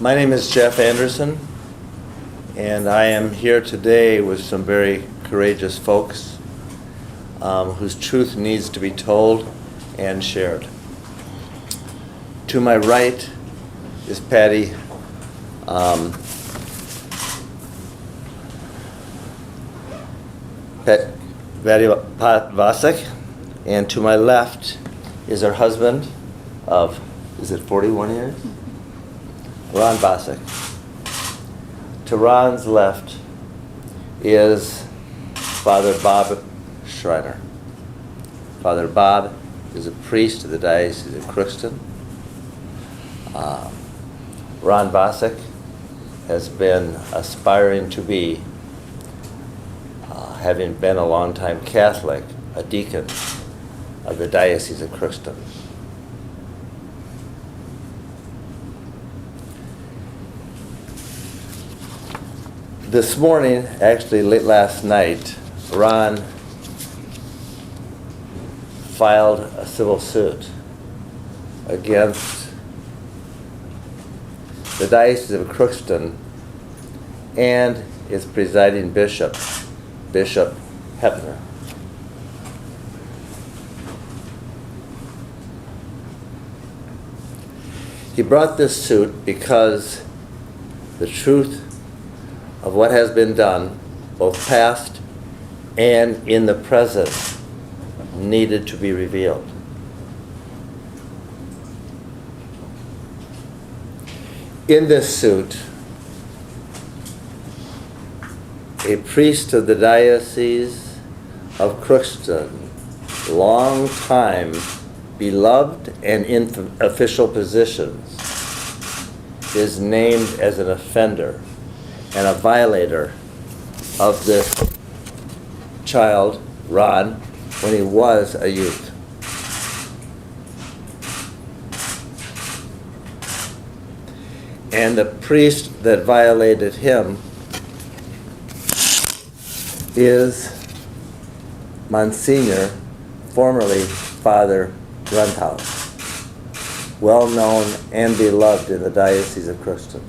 My name is Jeff Anderson, and I am here today with some very courageous folks whose truth needs to be told and shared. To my right is Patty Vasek, and to my left is her husband of, is it 41 years? Ron Vasek. To Ron's left is Father Bob Schreiner. Father Bob is a priest of the Diocese of Crookston. Ron Vasek has been aspiring to be, having been a longtime Catholic, a deacon of the Diocese of Crookston. This morning, actually late last night, Ron filed a civil suit against the Diocese of Crookston and its presiding bishop, Bishop Hoeppner. He brought this suit because the truth of what has been done, both past and in the present, needed to be revealed. In this suit, a priest of the Diocese of Crookston, long time beloved and in official positions, is named as an offender and a violator of this child, Ron, when he was a youth. And the priest that violated him is Monsignor, formerly Father Grundhaus, well known and beloved in the Diocese of Crookston.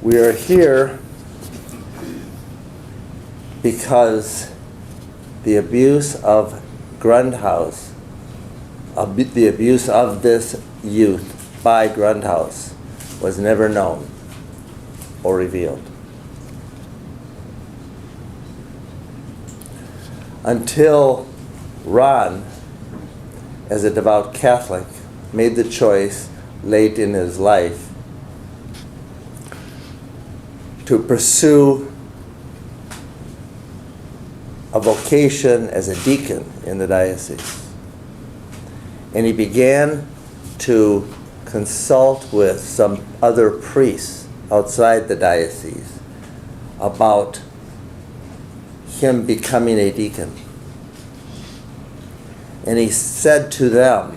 We are here because the abuse of Grundhaus, the abuse of this youth by Grundhaus, was never known or revealed. Until Ron, as a devout Catholic, made the choice late in his life to pursue a vocation as a deacon in the diocese. And he began to consult with some other priests outside the diocese about him becoming a deacon. And he said to them,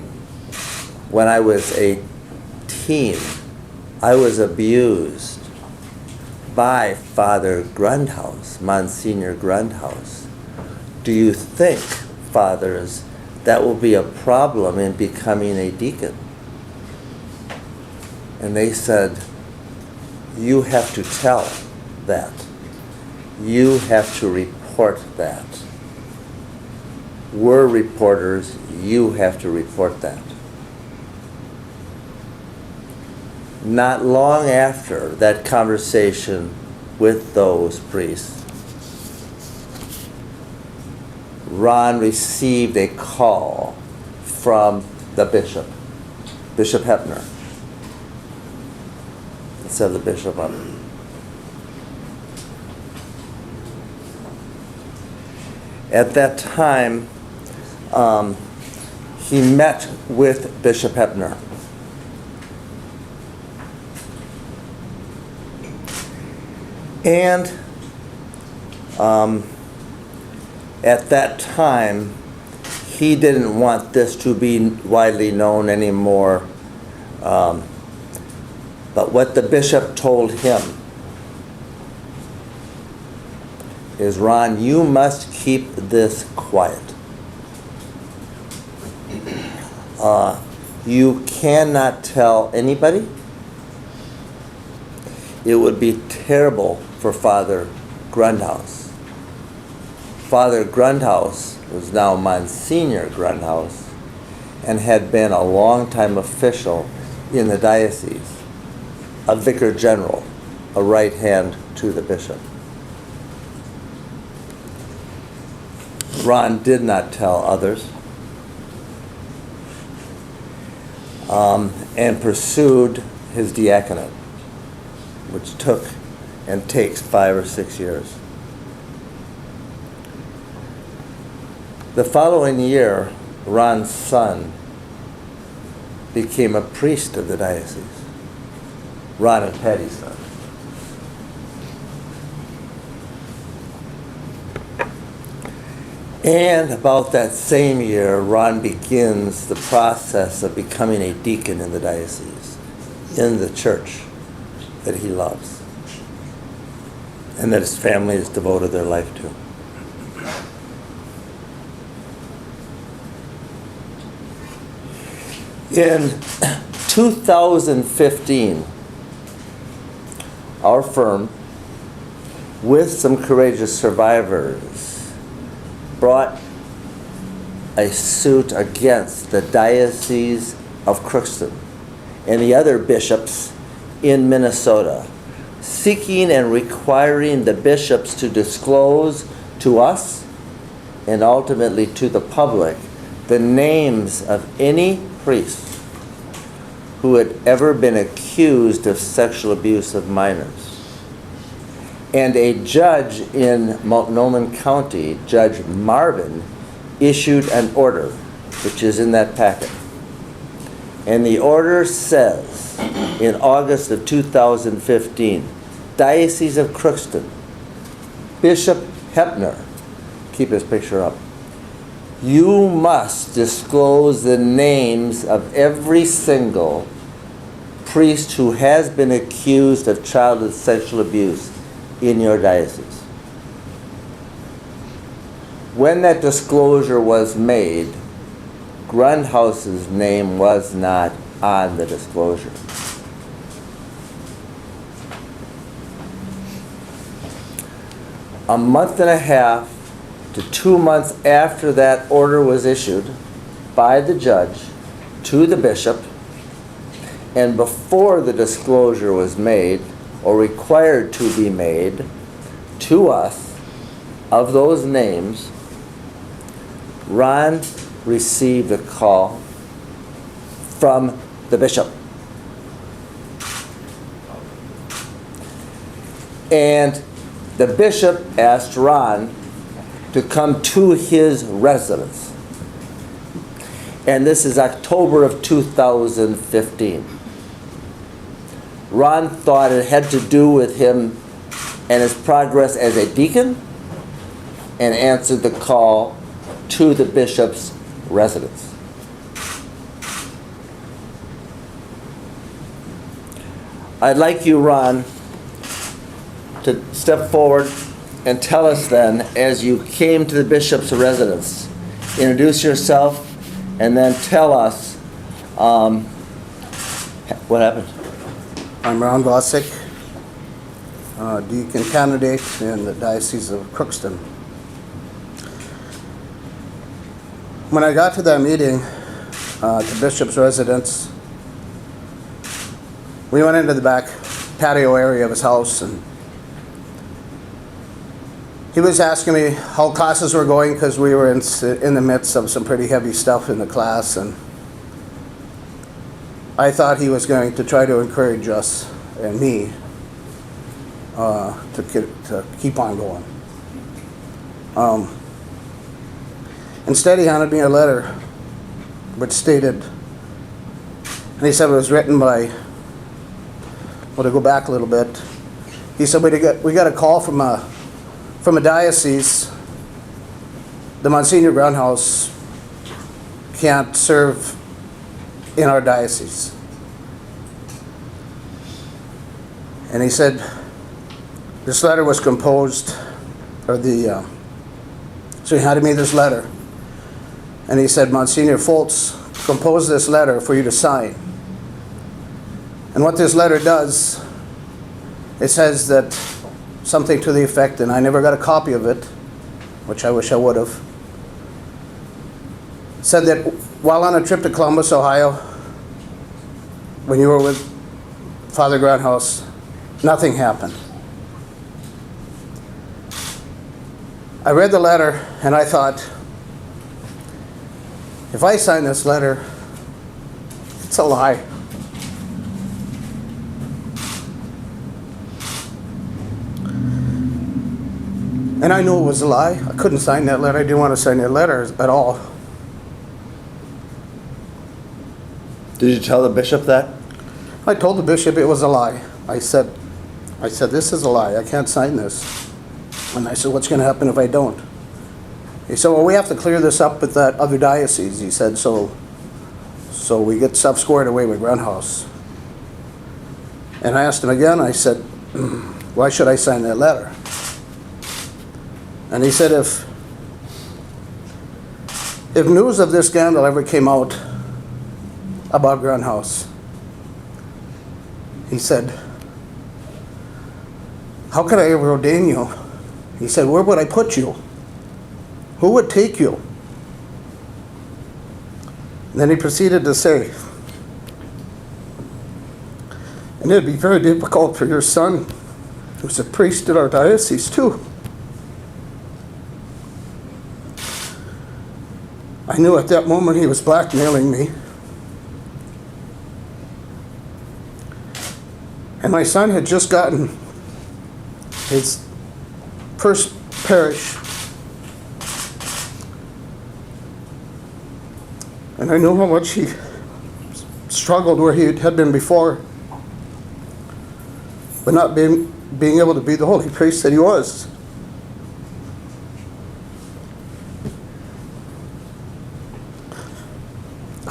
when I was a teen, I was abused by Father Grundhaus, Monsignor Grundhaus. Do you think, fathers, that will be a problem in becoming a deacon? And they said, you have to tell that. You have to report that. We're reporters, you have to report that. Not long after that conversation with those priests, Ron received a call from the bishop, Bishop Hoeppner. It said the bishop on it. At that time, he met with Bishop Hoeppner. And at that time, he didn't want this to be widely known anymore. But what the bishop told him is, Ron, you must keep this quiet. You cannot tell anybody. It would be terrible for Father Grundhaus. Father Grundhaus was now Monsignor Grundhaus and had been a long-time official in the diocese, a vicar general, a right hand to the bishop. Ron did not tell others and pursued his diaconate, which took and takes 5 or 6 years. The following year, Ron's son became a priest of the diocese. Ron and Patty's son. And about that same year, Ron begins the process of becoming a deacon in the diocese, in the church that he loves, and that his family has devoted their life to. In 2015, our firm, with some courageous survivors, brought a suit against the Diocese of Crookston and the other bishops in Minnesota, seeking and requiring the bishops to disclose to us and ultimately to the public the names of any priests who had ever been accused of sexual abuse of minors. And a judge in Multnomah County, Judge Marvin, issued an order, which is in that packet. And the order says, in August of 2015, Diocese of Crookston, Bishop Hoeppner, keep his picture up, you must disclose the names of every single priest who has been accused of childhood sexual abuse in your diocese. When that disclosure was made, Grundhaus's name was not on the disclosure. A month and a half to 2 months after that order was issued by the judge to the bishop, and before the disclosure was made, or required to be made, to us, of those names, Ron received a call from the bishop. And the bishop asked Ron to come to his residence. And this is October of 2015. Ron thought it had to do with him and his progress as a deacon, and answered the call to the bishop's residence. I'd like you, Ron, to step forward and tell us then, as you came to the bishop's residence, introduce yourself and then tell us what happened. I'm Ron Vasek, deacon candidate in the Diocese of Crookston. When I got to that meeting at the bishop's residence, we went into the back patio area of his house, and he was asking me how classes were going, because we were in the midst of some pretty heavy stuff in the class, and I thought he was going to try to encourage us and me to keep on going. Instead, he handed me a letter which stated, and he said it was written by, well, to go back a little bit, he said, we got a call from a diocese. The Monsignor Grundhaus can't serve in our diocese. And he said this letter was composed, so he handed me this letter, and he said, Monsignor Foltz compose this letter for you to sign. And what this letter does, it says that something to the effect, and I never got a copy of it, which I wish I would have, said that while on a trip to Columbus, Ohio, when you were with Father Grandhouse, nothing happened. I read the letter and I thought, if I sign this letter, it's a lie. And I knew it was a lie. I couldn't sign that letter. I didn't want to sign that letter at all. Did you tell the bishop that? I told the bishop it was a lie. I said, this is a lie. I can't sign this. And I said, what's going to happen if I don't? He said, well, we have to clear this up with that other diocese. He said, so we get stuff squared away with Grandhouse. And I asked him again, I said, why should I sign that letter? And he said, if news of this scandal ever came out about Grandhouse, he said, how could I ever ordain you? He said, where would I put you? Who would take you? And then he proceeded to say, and it'd be very difficult for your son, who's a priest in our diocese too. I knew at that moment he was blackmailing me. And my son had just gotten his first parish. And I knew how much he struggled where he had been before, but not being able to be the holy priest that he was.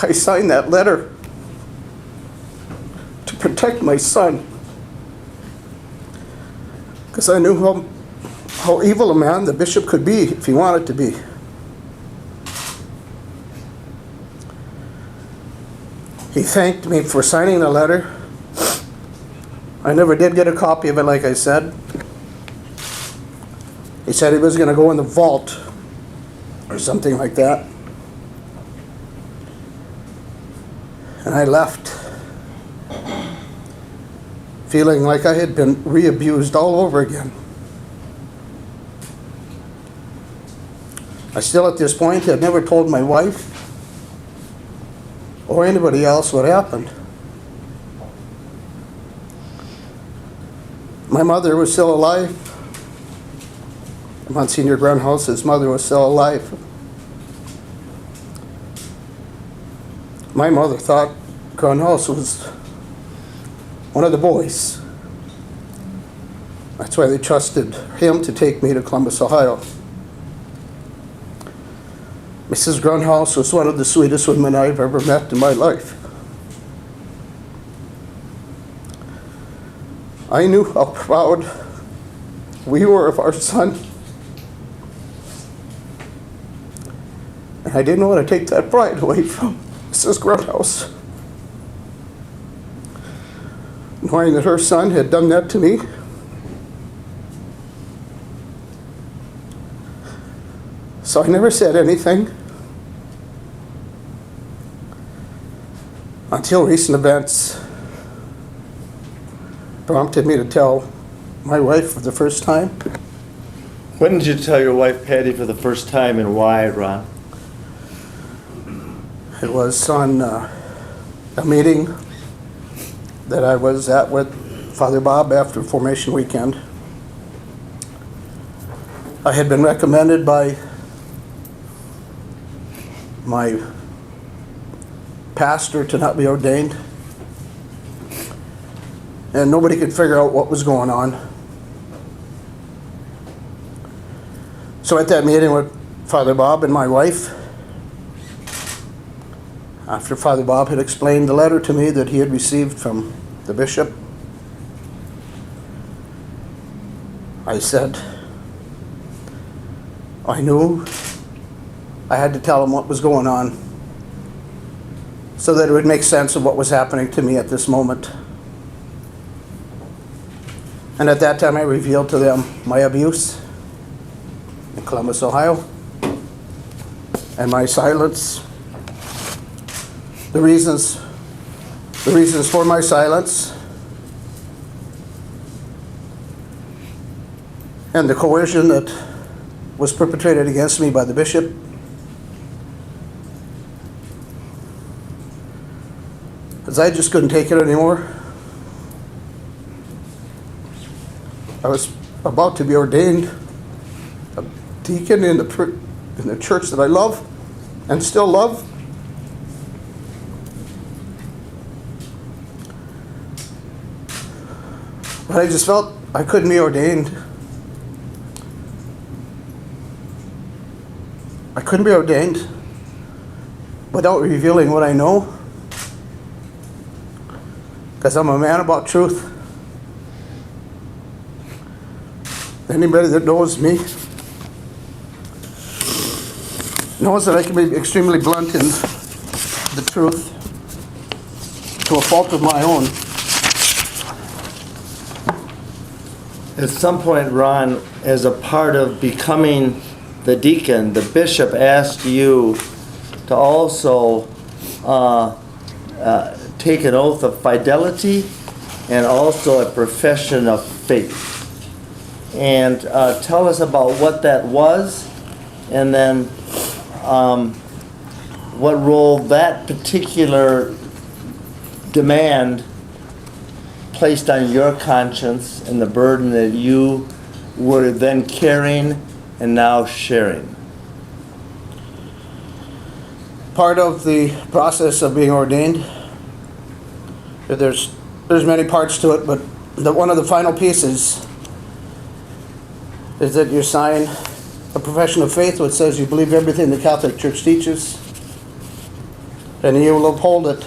I signed that letter to protect my son, because I knew how evil a man the bishop could be if he wanted to be. He thanked me for signing the letter. I never did get a copy of it, like I said. He said he was going to go in the vault or something like that. And I left feeling like I had been re-abused all over again. I still at this point had never told my wife or anybody else what happened. My mother was still alive. Monsignor Grandhouse's mother was still alive. My mother thought Grandhouse was one of the boys. That's why they trusted him to take me to Columbus, Ohio. Mrs. Grandhouse was one of the sweetest women I've ever met in my life. I knew how proud we were of our son. And I didn't want to take that pride away from Mrs. Grandhouse. Knowing that her son had done that to me. So I never said anything until recent events prompted me to tell my wife for the first time. When did you tell your wife, Patty, for the first time, and why, Ron? It was on a meeting that I was at with Father Bob after Formation Weekend. I had been recommended by my pastor to not be ordained, and nobody could figure out what was going on. So at that meeting with Father Bob and my wife, after Father Bob had explained the letter to me that he had received from the bishop, I said, I knew I had to tell him what was going on. so that it would make sense of what was happening to me at this moment. And at that time I revealed to them my abuse in Columbus, Ohio, and my silence, the reasons for my silence, and the coercion that was perpetrated against me by the bishop. Because I just couldn't take it anymore. I was about to be ordained a deacon in the church that I love and still love. But I just felt I couldn't be ordained. I couldn't be ordained without revealing what I know, because I'm a man about truth. Anybody that knows me knows that I can be extremely blunt in the truth to a fault of my own. At some point, Ron, as a part of becoming the deacon, the bishop asked you to also take an oath of fidelity and also a profession of faith. And tell us about what that was, and then what role that particular demand placed on your conscience and the burden that you were then carrying and now sharing. Part of the process of being ordained, there's many parts to it, but one of the final pieces is that you sign a profession of faith which says you believe everything the Catholic Church teaches, and you will uphold it.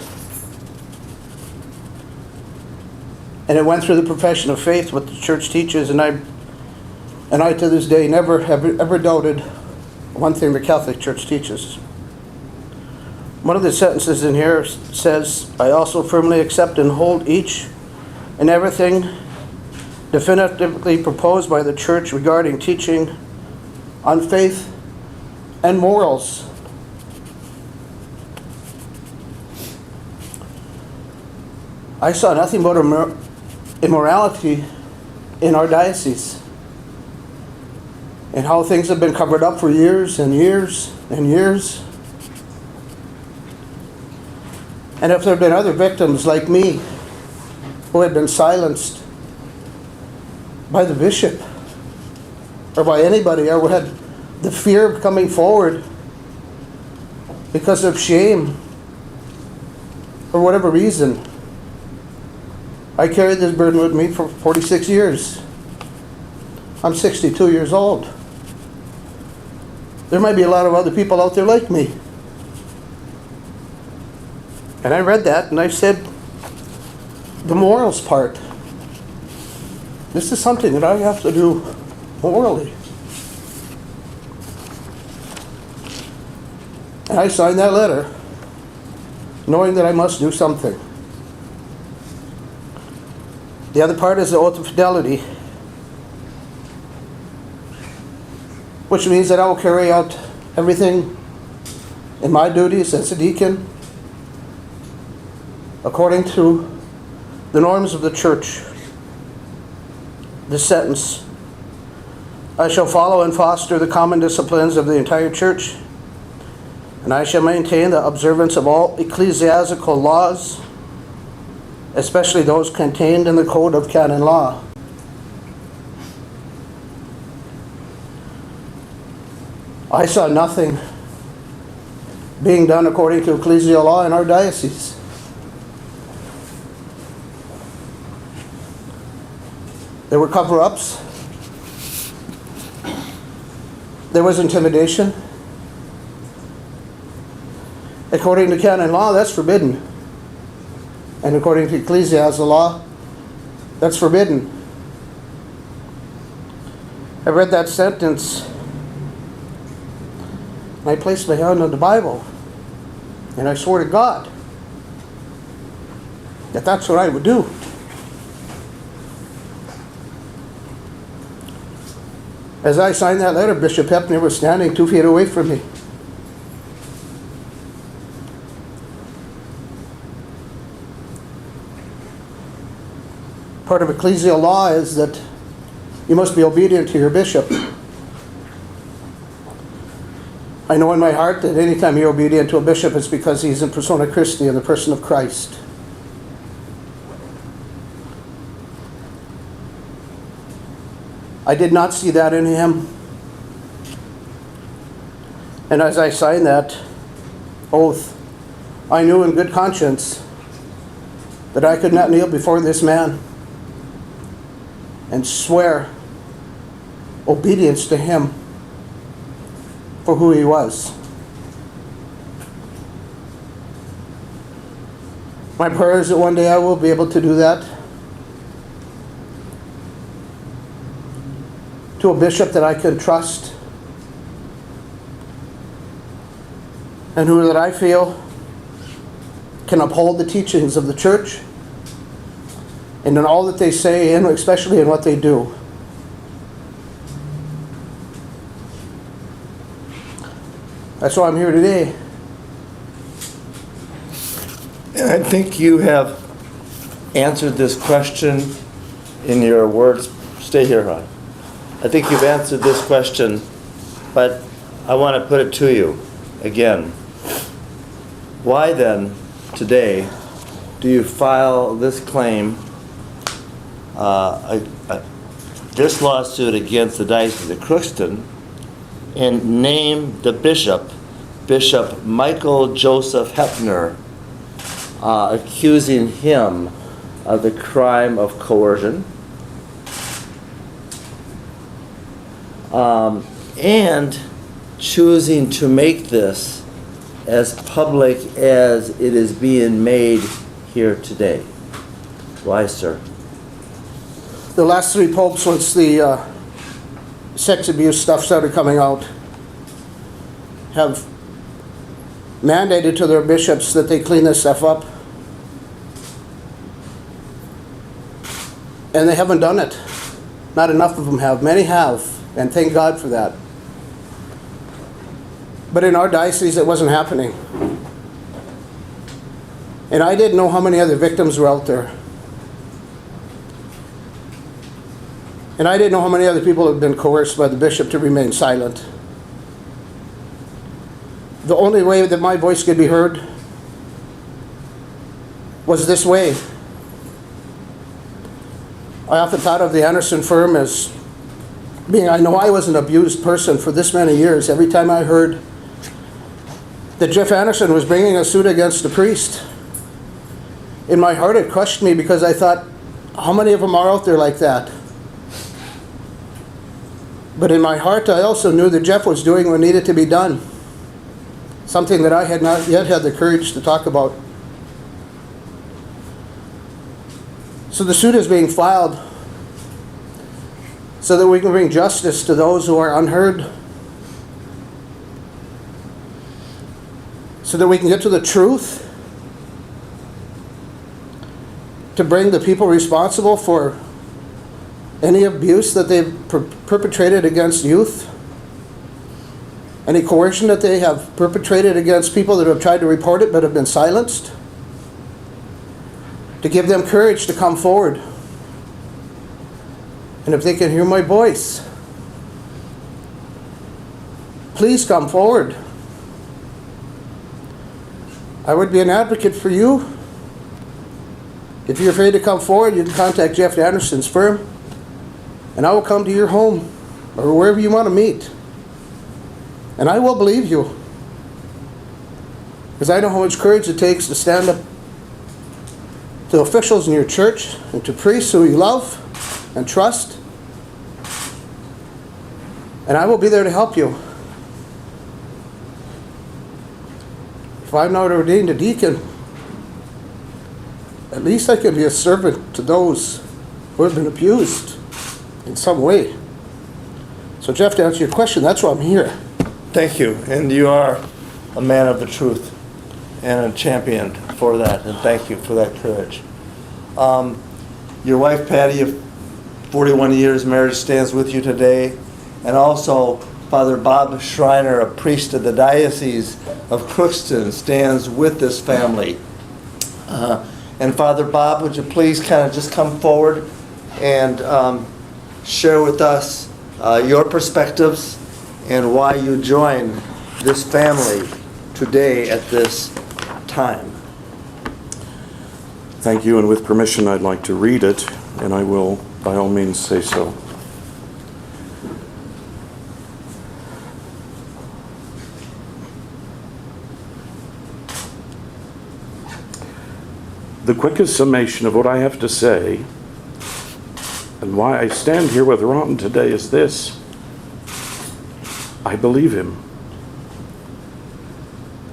And it went through the profession of faith what the Church teaches, and I to this day never have ever doubted one thing the Catholic Church teaches. One of the sentences in here says, I also firmly accept and hold each and everything definitively proposed by the Church regarding teaching on faith and morals. I saw nothing but immorality in our diocese, and how things have been covered up for years and years and years. And if there had been other victims like me who had been silenced by the bishop or by anybody, or had the fear of coming forward because of shame or whatever reason, I carried this burden with me for 46 years. I'm 62 years old. There might be a lot of other people out there like me. And I read that and I said, the morals part, this is something that I have to do morally. And I signed that letter knowing that I must do something. The other part is the oath of fidelity, which means that I will carry out everything in my duties as a deacon according to the norms of the Church. This sentence, I shall follow and foster the common disciplines of the entire Church, and I shall maintain the observance of all ecclesiastical laws, especially those contained in the Code of Canon Law. I saw nothing being done according to ecclesial law in our diocese. There were cover-ups. There was intimidation. According to canon law, that's forbidden. And according to ecclesiastical law, that's forbidden. I read that sentence, and I placed my hand on the Bible, and I swore to God that that's what I would do. As I signed that letter, Bishop Hoeppner was standing 2 feet away from me. Part of ecclesial law is that you must be obedient to your bishop. I know in my heart that anytime you're obedient to a bishop, it's because he's in persona Christi, in the person of Christ. I did not see that in him. And as I signed that oath, I knew in good conscience that I could not kneel before this man and swear obedience to him for who he was. My prayer is that one day I will be able to do that to a bishop that I can trust and who that I feel can uphold the teachings of the church and in all that they say, and especially in what they do. That's why I'm here today. And I think you have answered this question in your words. Stay here, Ron. I think you've answered this question, but I want to put it to you again. Why then, today, do you file this claim, this lawsuit against the Diocese of Crookston, and name the bishop, Bishop Michael Joseph Hoeppner, accusing him of the crime of coercion, and choosing to make this as public as it is being made here today? Why, sir? The last 3 popes, once the sex abuse stuff started coming out, have mandated to their bishops that they clean this stuff up. And they haven't done it. Not enough of them have. Many have, and thank God for that. But in our diocese, it wasn't happening. And I didn't know how many other victims were out there. And I didn't know how many other people had been coerced by the bishop to remain silent. The only way that my voice could be heard was this way. I often thought of the Anderson firm as being, I know I was an abused person for this many years. Every time I heard that Jeff Anderson was bringing a suit against a priest, in my heart it crushed me because I thought, how many of them are out there like that? But in my heart I also knew that Jeff was doing what needed to be done. Something that I had not yet had the courage to talk about. So the suit is being filed so that we can bring justice to those who are unheard. So that we can get to the truth. To bring the people responsible for any abuse that they've perpetrated against youth. Any coercion that they have perpetrated against people that have tried to report it but have been silenced. To give them courage to come forward. And if they can hear my voice, please come forward. I would be an advocate for you. If you're afraid to come forward, you can contact Jeff Anderson's firm, and I will come to your home or wherever you want to meet. And I will believe you. Because I know how much courage it takes to stand up to officials in your church and to priests who you love and trust. And I will be there to help you. If I'm not ordained a deacon, at least I can be a servant to those who have been abused in some way. So Jeff, to answer your question, that's why I'm here. Thank you. And you are a man of the truth and a champion for that. And thank you for that courage. Your wife Patty of 41 years marriage stands with you today. And also Father Bob Schreiner, a priest of the Diocese of Crookston, stands with this family. And Father Bob, would you please kind of just come forward and share with us your perspectives and why you join this family today at this time. Thank you, and with permission, I'd like to read it, and I will, by all means, say so. The quickest summation of what I have to say, and why I stand here with Ron today, is this: I believe him.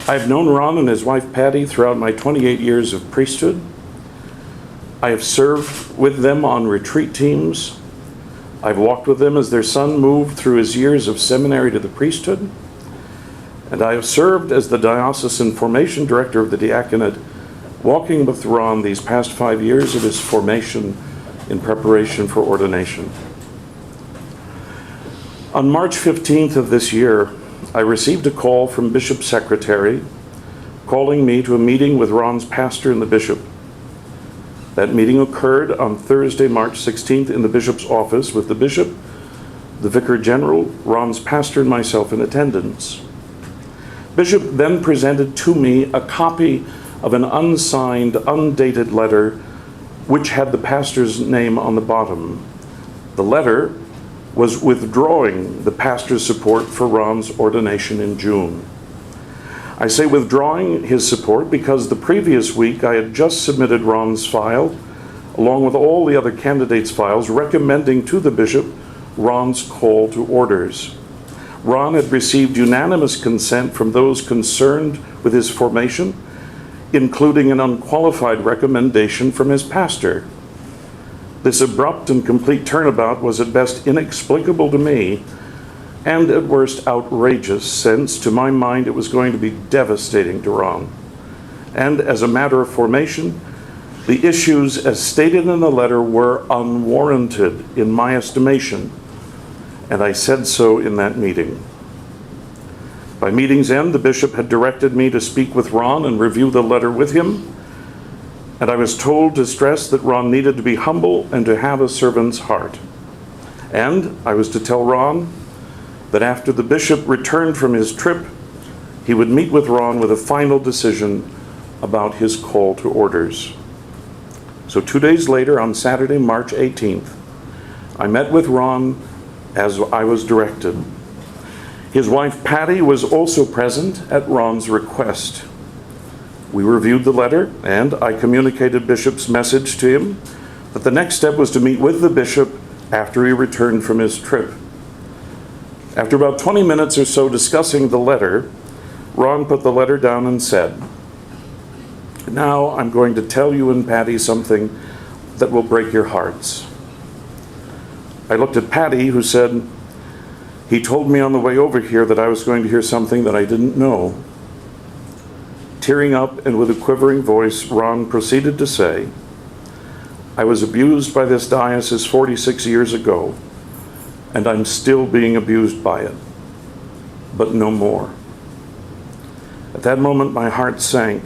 I've known Ron and his wife Patty throughout my 28 years of priesthood. I have served with them on retreat teams. I've walked with them as their son moved through his years of seminary to the priesthood. And I have served as the diocesan formation director of the diaconate, walking with Ron these past 5 years of his formation in preparation for ordination. On March 15th of this year, I received a call from Bishop's secretary calling me to a meeting with Ron's pastor and the bishop. That meeting occurred on Thursday, March 16th in the bishop's office with the bishop, the vicar general, Ron's pastor, and myself in attendance. Bishop then presented to me a copy of an unsigned, undated letter which had the pastor's name on the bottom. The letter was withdrawing the pastor's support for Ron's ordination in June. I say withdrawing his support because the previous week I had just submitted Ron's file, along with all the other candidates' files, recommending to the bishop Ron's call to orders. Ron had received unanimous consent from those concerned with his formation, including an unqualified recommendation from his pastor. This abrupt and complete turnabout was at best inexplicable to me, and at worst outrageous, since to my mind it was going to be devastating to Ron. And as a matter of formation, the issues as stated in the letter were unwarranted in my estimation, and I said so in that meeting. By meeting's end, the bishop had directed me to speak with Ron and review the letter with him, and I was told to stress that Ron needed to be humble and to have a servant's heart. And I was to tell Ron that after the bishop returned from his trip, he would meet with Ron with a final decision about his call to orders. So 2 days later, on Saturday, March 18th, I met with Ron as I was directed. His wife Patty was also present at Ron's request. We reviewed the letter, and I communicated Bishop's message to him that the next step was to meet with the bishop after he returned from his trip. After about 20 minutes or so discussing the letter, Ron put the letter down and said, "Now I'm going to tell you and Patty something that will break your hearts." I looked at Patty, who said, "He told me on the way over here that I was going to hear something that I didn't know." Tearing up and with a quivering voice, Ron proceeded to say, "I was abused by this diocese 46 years ago, and I'm still being abused by it, but no more." At that moment, my heart sank.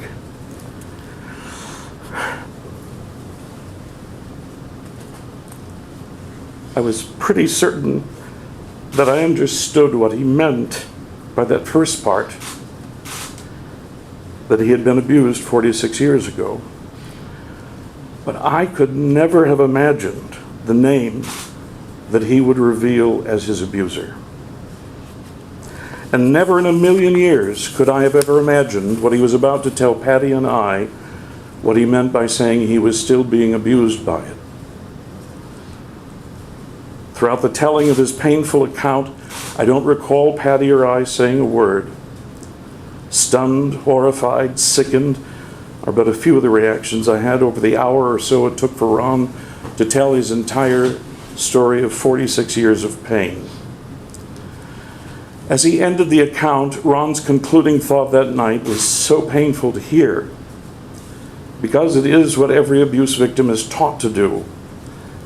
I was pretty certain that I understood what he meant by that first part, that he had been abused 46 years ago. But I could never have imagined the name that he would reveal as his abuser. And never in a million years could I have ever imagined what he was about to tell Patty and I, what he meant by saying he was still being abused by it. Throughout the telling of his painful account, I don't recall Patty or I saying a word. Stunned, horrified, sickened are but a few of the reactions I had over the hour or so it took for Ron to tell his entire story of 46 years of pain. As he ended the account, Ron's concluding thought that night was so painful to hear, because it is what every abuse victim is taught to do,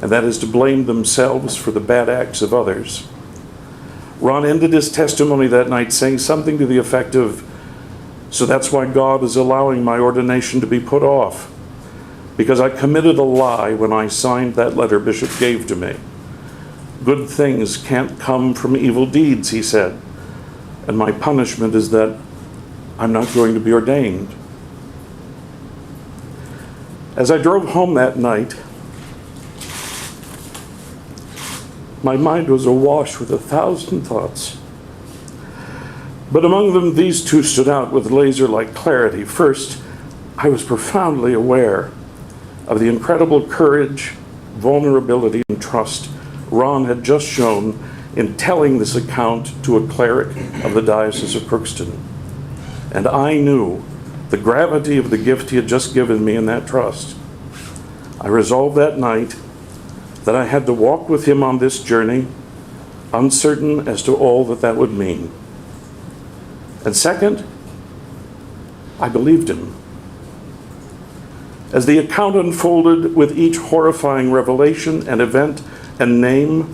and that is to blame themselves for the bad acts of others. Ron ended his testimony that night saying something to the effect of, "So that's why God is allowing my ordination to be put off, because I committed a lie when I signed that letter Bishop gave to me. Good things can't come from evil deeds," he said, "and my punishment is that I'm not going to be ordained." As I drove home that night, my mind was awash with 1,000 thoughts. But among them, these two stood out with laser-like clarity. First, I was profoundly aware of the incredible courage, vulnerability, and trust Ron had just shown in telling this account to a cleric of the Diocese of Crookston. And I knew the gravity of the gift he had just given me in that trust. I resolved that night that I had to walk with him on this journey, uncertain as to all that that would mean. And second, I believed him. As the account unfolded with each horrifying revelation and event and name,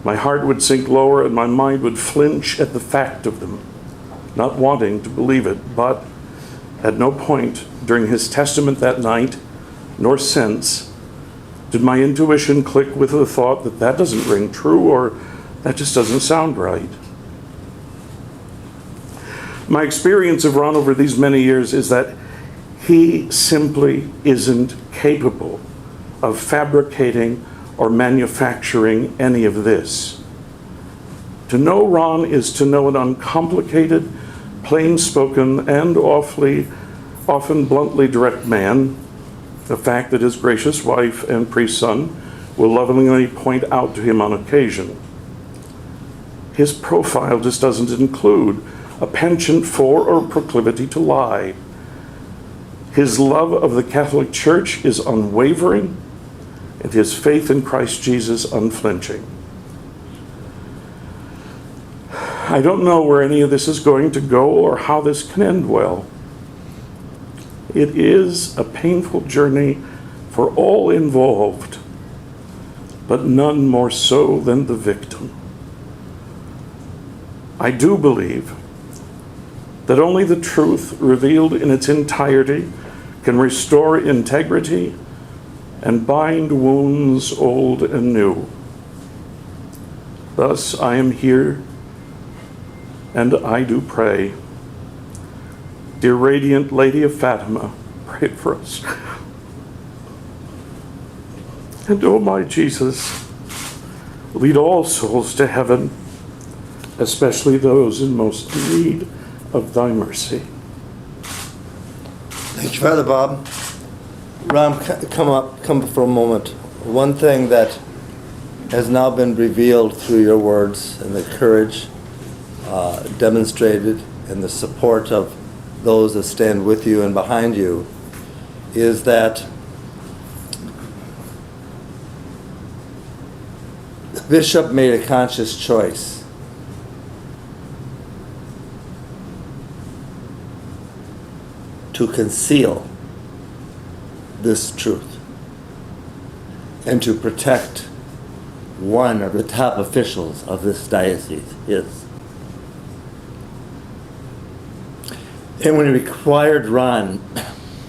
my heart would sink lower and my mind would flinch at the fact of them, not wanting to believe it. But at no point during his testament that night, nor since, did my intuition click with the thought that that doesn't ring true or that just doesn't sound right. My experience of Ron over these many years is that he simply isn't capable of fabricating or manufacturing any of this. To know Ron is to know an uncomplicated, plain-spoken, and often bluntly direct man, a fact that his gracious wife and priest son will lovingly point out to him on occasion. His profile just doesn't include a penchant for or proclivity to lie. His love of the Catholic Church is unwavering, and his faith in Christ Jesus unflinching. I don't know where any of this is going to go or how this can end well. It is a painful journey for all involved, but none more so than the victim. I do believe that only the truth revealed in its entirety can restore integrity and bind wounds old and new. Thus, I am here, and I do pray. Dear Radiant Lady of Fatima, pray for us. And oh my Jesus, lead all souls to heaven, especially those in most need of thy mercy. Thank you, Father Bob. Ron, come for a moment. One thing that has now been revealed through your words and the courage demonstrated and the support of those that stand with you and behind you is that the bishop made a conscious choice to conceal this truth and to protect one of the top officials of this diocese, his. And when he required Ron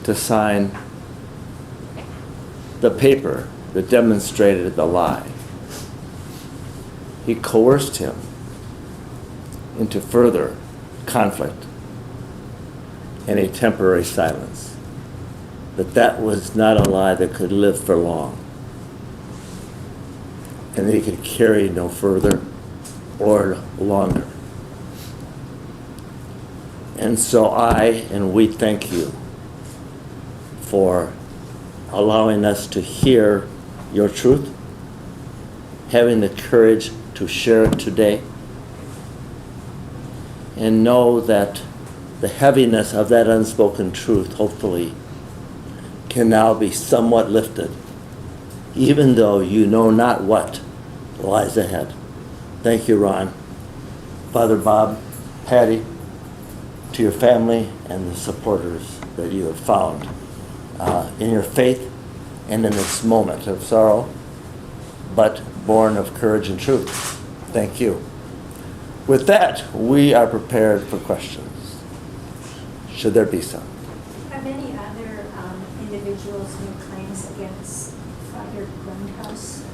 to sign the paper that demonstrated the lie, he coerced him into further conflict and a temporary silence. But that was not a lie that could live for long, and that he could carry no further or longer. And so we thank you for allowing us to hear your truth, having the courage to share it today, and know that the heaviness of that unspoken truth, hopefully, can now be somewhat lifted, even though you know not what lies ahead. Thank you, Ron. Father Bob, Patty, to your family and the supporters that you have found in your faith and in this moment of sorrow, but born of courage and truth. Thank you. With that, we are prepared for questions, should there be some. Have any other individuals made claims against Father Grundhaus?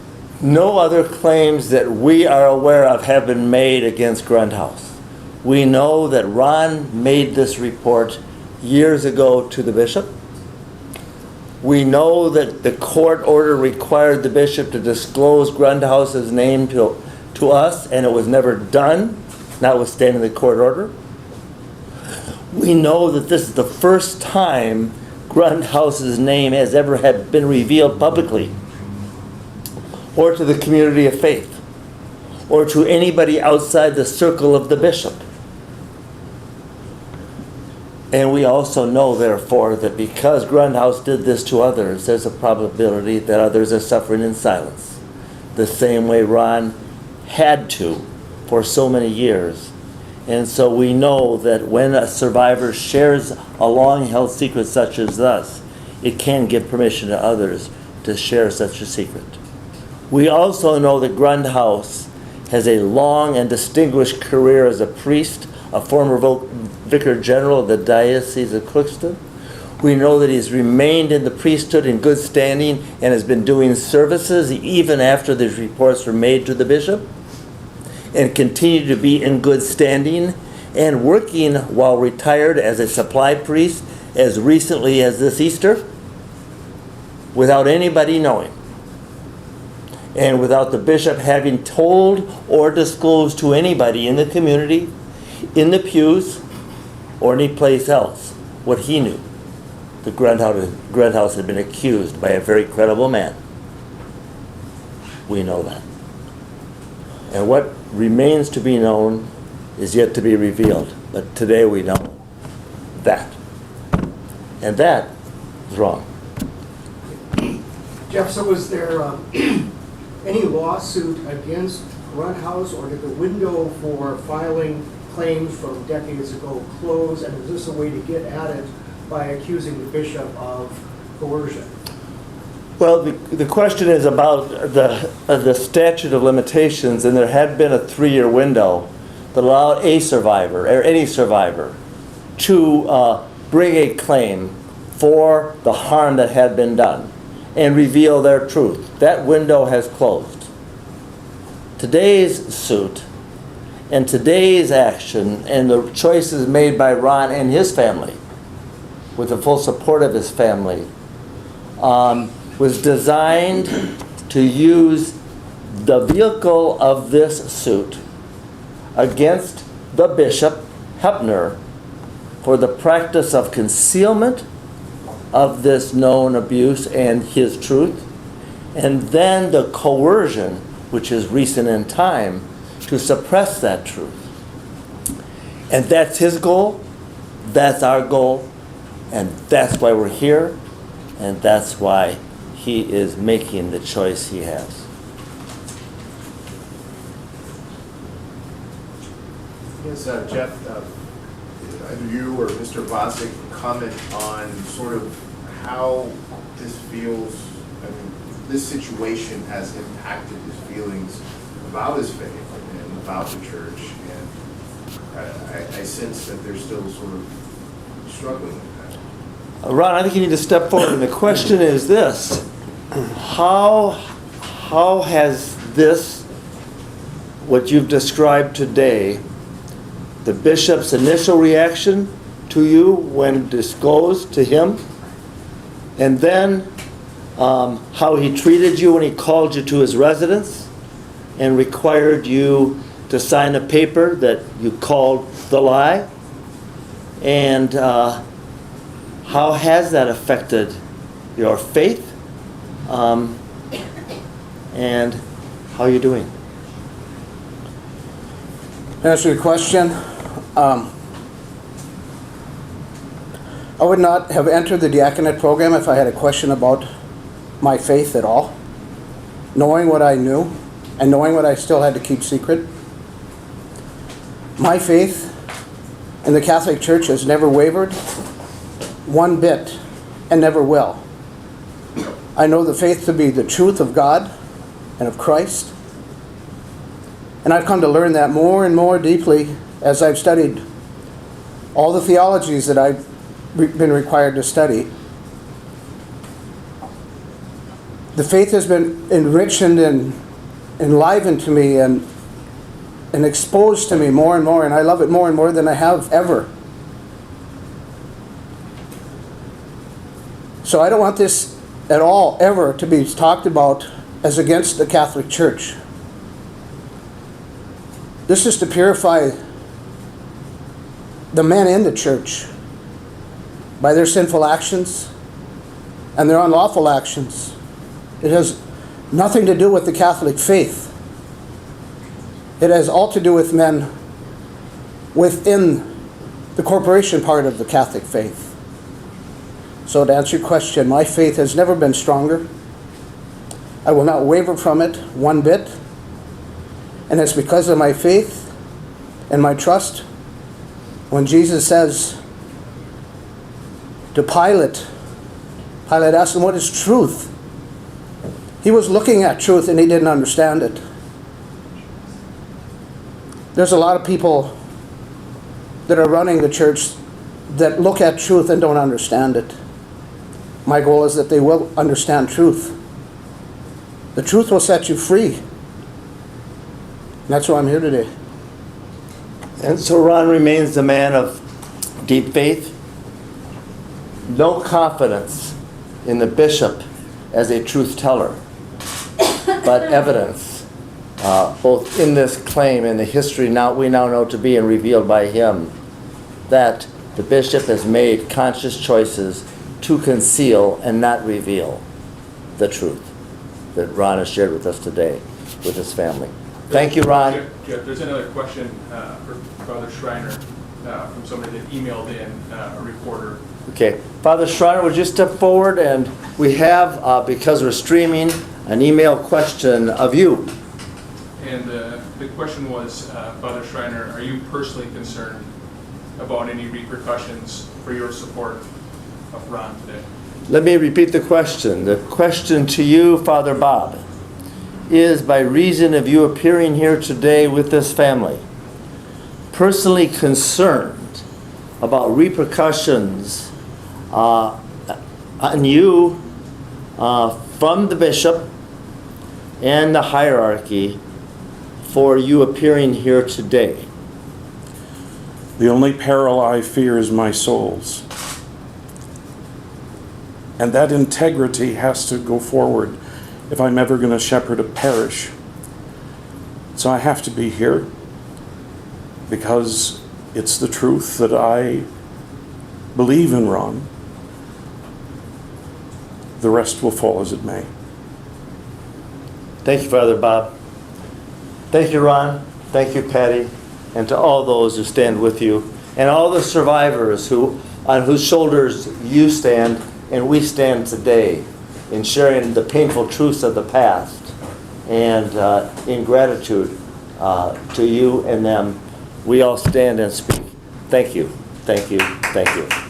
No other claims that we are aware of have been made against Grundhaus. We know that Ron made this report years ago to the bishop. We know that the court order required the bishop to disclose Grundhaus's name to us, and it was never done, notwithstanding the court order. We know that this is the first time Grundhaus's name has ever had been revealed publicly, or to the community of faith, or to anybody outside the circle of the bishop. And we also know, therefore, that because Grundhaus did this to others, there's a probability that others are suffering in silence, the same way Ron had to for so many years. And so we know that when a survivor shares a long-held secret such as this, it can give permission to others to share such a secret. We also know that Grundhaus has a long and distinguished career as a priest, a former Vicar General of the Diocese of Crookston. We know that he's remained in the priesthood in good standing and has been doing services even after these reports were made to the bishop, and continued to be in good standing and working while retired as a supply priest as recently as this Easter, without anybody knowing, and without the bishop having told or disclosed to anybody in the community, in the pews, or any place else what he knew. The Grundhaus had been accused by a very credible man. We know that. And what remains to be known is yet to be revealed. But today we know that. And that is wrong. Jeff, so was there any lawsuit against Grundhaus, or did the window for filing claims from decades ago close, and is this a way to get at it by accusing the bishop of coercion? Well, the question is about the statute of limitations, and there had been a 3-year window that allowed a survivor, or any survivor, to bring a claim for the harm that had been done and reveal their truth. That window has closed. Today's suit and today's action and the choices made by Ron and his family, with the full support of his family, was designed to use the vehicle of this suit against the bishop, Hoeppner, for the practice of concealment of this known abuse and his truth, and then the coercion, which is recent in time, to suppress that truth. And that's his goal, that's our goal, and that's why we're here, and that's why he is making the choice he has. Yes, Jeff, either you or Mr. Vasek comment on sort of how this feels, I mean, this situation has impacted his feelings about his faith and about the church, and I sense that they're still sort of struggling with that. Ron, I think you need to step forward, and the question is this: how has this, what you've described today, the bishop's initial reaction to you when disclosed to him, and then how he treated you when he called you to his residence and required you to sign a paper that you called the lie, and how has that affected your faith, and how are you doing? To answer your question, I would not have entered the diaconate program if I had a question about my faith at all. Knowing what I knew and knowing what I still had to keep secret, my faith in the Catholic Church has never wavered one bit and never will. I know the faith to be the truth of God and of Christ. And I've come to learn that more and more deeply as I've studied all the theologies that I've been required to study. The faith has been enriched and enlivened to me and exposed to me more and more, and I love it more and more than I have ever. So I don't want this at all ever to be talked about as against the Catholic Church. This is to purify the men in the church by their sinful actions and their unlawful actions. It has nothing to do with the Catholic faith. It has all to do with men within the corporation part of the Catholic faith. So to answer your question, my faith has never been stronger. I will not waver from it one bit. And it's because of my faith and my trust. When Jesus says to Pilate asked him, what is truth? He was looking at truth and he didn't understand it. There's a lot of people that are running the church that look at truth and don't understand it. My goal is that they will understand truth. The truth will set you free. And that's why I'm here today. And so Ron remains a man of deep faith, no confidence in the bishop as a truth teller, but evidence, both in this claim and the history we now know to be and revealed by him, that the bishop has made conscious choices to conceal and not reveal the truth that Ron has shared with us today with his family. Thank you, Ron. Jeff, there's another question for Father Schreiner from somebody that emailed in, a reporter. Okay. Father Schreiner, would you step forward? And we have, because we're streaming, an email question of you. And the question was, Father Schreiner, are you personally concerned about any repercussions for your support of Ron today? Let me repeat the question. The question to you, Father Bob, is by reason of you appearing here today with this family, personally concerned about repercussions on you from the bishop and the hierarchy for you appearing here today? The only peril I fear is my soul's. And that integrity has to go forward if I'm ever going to shepherd a parish. So I have to be here because it's the truth that I believe in, Ron. The rest will fall as it may. Thank you, Father Bob. Thank you, Ron. Thank you, Patty. And to all those who stand with you, and all the survivors on whose shoulders you stand and we stand today in sharing the painful truths of the past. And in gratitude to you and them, we all stand and speak. Thank you. Thank you. Thank you.